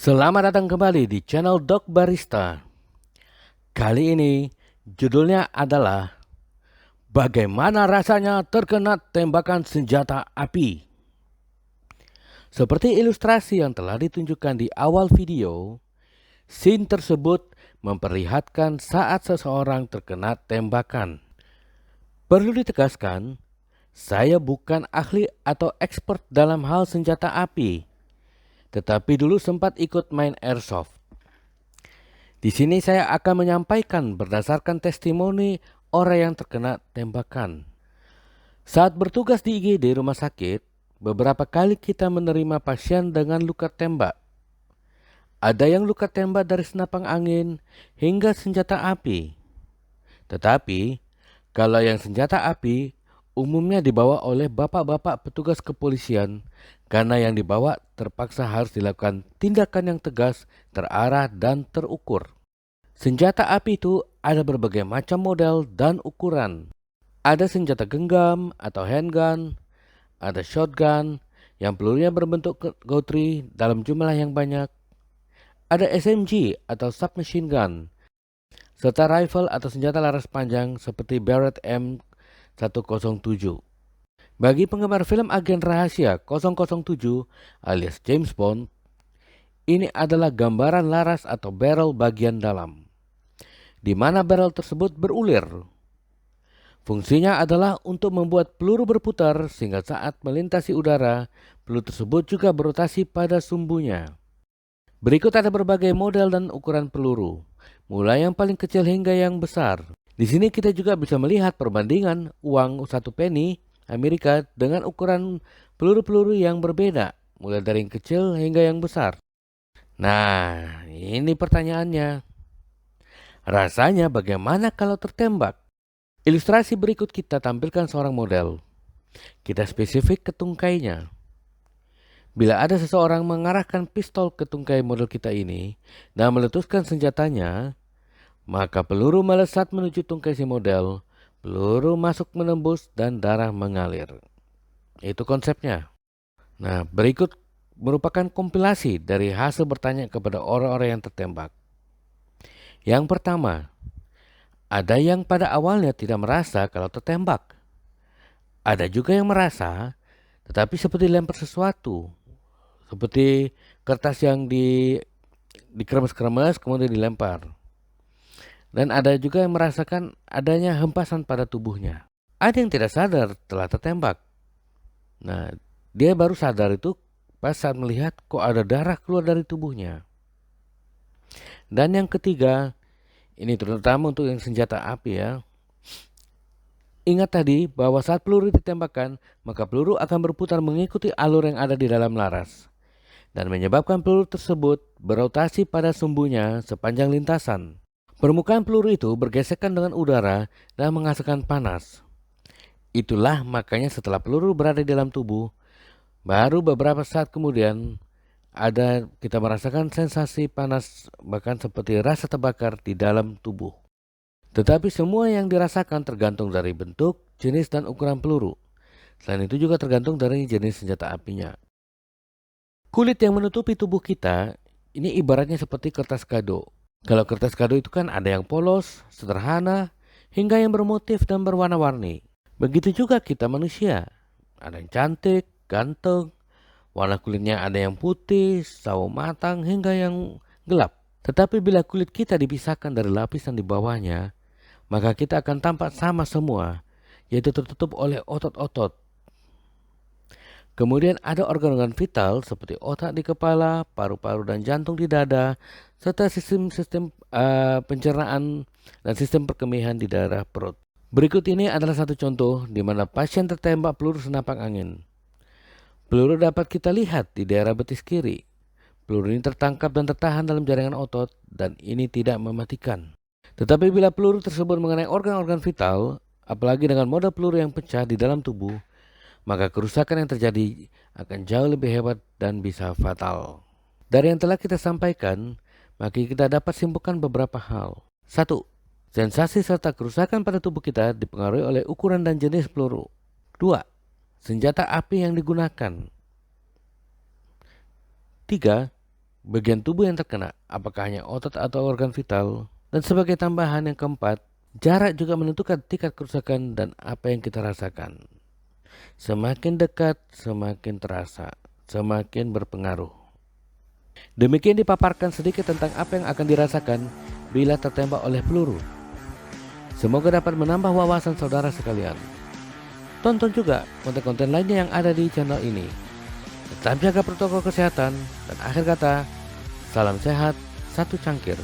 Selamat datang kembali di channel Doc Barista. Kali ini judulnya adalah bagaimana rasanya terkena tembakan senjata api. Seperti ilustrasi yang telah ditunjukkan di awal video, scene tersebut memperlihatkan saat seseorang terkena tembakan. Perlu ditegaskan, saya bukan ahli atau expert dalam hal senjata api, tetapi dulu sempat ikut main airsoft. Di sini saya akan menyampaikan berdasarkan testimoni orang yang terkena tembakan. Saat bertugas di IGD rumah sakit, beberapa kali kita menerima pasien dengan luka tembak. Ada yang luka tembak dari senapan angin hingga senjata api. Tetapi, kalau yang senjata api umumnya dibawa oleh bapak-bapak petugas kepolisian karena yang dibawa terpaksa harus dilakukan tindakan yang tegas, terarah, dan terukur. Senjata api itu ada berbagai macam model dan ukuran. Ada senjata genggam atau handgun, ada shotgun yang pelurunya berbentuk gotri dalam jumlah yang banyak. Ada SMG atau submachine gun, serta rifle atau senjata laras panjang seperti Barrett M107. Bagi penggemar film agen rahasia 007 alias James Bond, ini adalah gambaran laras atau barrel bagian dalam, di mana barrel tersebut berulir. Fungsinya adalah untuk membuat peluru berputar sehingga saat melintasi udara, peluru tersebut juga berotasi pada sumbunya. Berikut ada berbagai model dan ukuran peluru, mulai yang paling kecil hingga yang besar. Di sini kita juga bisa melihat perbandingan uang 1 penny Amerika dengan ukuran peluru-peluru yang berbeda, mulai dari yang kecil hingga yang besar. Nah, ini pertanyaannya. Rasanya bagaimana kalau tertembak? Ilustrasi berikut kita tampilkan seorang model. Kita spesifik ke tungkainya. Bila ada seseorang mengarahkan pistol ke tungkai model kita ini dan meletuskan senjatanya, maka peluru melesat menuju tungkai si model, peluru masuk menembus dan darah mengalir. Itu konsepnya. Nah, berikut merupakan kompilasi dari hasil bertanya kepada orang-orang yang tertembak. Yang pertama, ada yang pada awalnya tidak merasa kalau tertembak. Ada juga yang merasa, tetapi seperti lempar sesuatu. Seperti kertas yang dikremes-kremes kemudian dilempar. Dan ada juga yang merasakan adanya hempasan pada tubuhnya. Ada yang tidak sadar telah tertembak. Nah, dia baru sadar itu pas saat melihat kok ada darah keluar dari tubuhnya. Dan yang ketiga, ini terutama untuk yang senjata api ya. Ingat tadi bahwa saat peluru ditembakkan, maka peluru akan berputar mengikuti alur yang ada di dalam laras dan menyebabkan peluru tersebut berotasi pada sumbunya sepanjang lintasan. Permukaan peluru itu bergesekan dengan udara dan menghasilkan panas. Itulah makanya setelah peluru berada di dalam tubuh, baru beberapa saat kemudian kita merasakan sensasi panas bahkan seperti rasa terbakar di dalam tubuh. Tetapi semua yang dirasakan tergantung dari bentuk, jenis, dan ukuran peluru. Selain itu juga tergantung dari jenis senjata apinya. Kulit yang menutupi tubuh kita ini ibaratnya seperti kertas kado. Kalau kertas kado itu kan ada yang polos, sederhana, hingga yang bermotif dan berwarna-warni. Begitu juga kita manusia. Ada yang cantik, ganteng, warna kulitnya ada yang putih, sawo matang, hingga yang gelap. Tetapi bila kulit kita dipisahkan dari lapisan di bawahnya, maka kita akan tampak sama semua, yaitu tertutup oleh otot-otot. Kemudian ada organ-organ vital seperti otak di kepala, paru-paru dan jantung di dada, serta sistem-sistem pencernaan dan sistem perkemihan di daerah perut. Berikut ini adalah satu contoh di mana pasien tertembak peluru senapan angin. Peluru dapat kita lihat di daerah betis kiri. Peluru ini tertangkap dan tertahan dalam jaringan otot dan ini tidak mematikan. Tetapi bila peluru tersebut mengenai organ-organ vital, apalagi dengan model peluru yang pecah di dalam tubuh, maka kerusakan yang terjadi akan jauh lebih hebat dan bisa fatal. Dari yang telah kita sampaikan, maka kita dapat simpulkan beberapa hal. 1. Sensasi serta kerusakan pada tubuh kita dipengaruhi oleh ukuran dan jenis peluru. 2. Senjata api yang digunakan. 3. bagian tubuh yang terkena, apakah hanya otot atau organ vital. Dan sebagai tambahan yang keempat, jarak juga menentukan tingkat kerusakan dan apa yang kita rasakan. Semakin dekat, semakin terasa, semakin berpengaruh. Demikian dipaparkan sedikit tentang apa yang akan dirasakan bila tertembak oleh peluru. Semoga dapat menambah wawasan saudara sekalian. Tonton juga konten-konten lainnya yang ada di channel ini. Tetap jaga protokol kesehatan, dan akhir kata, salam sehat, satu cangkir.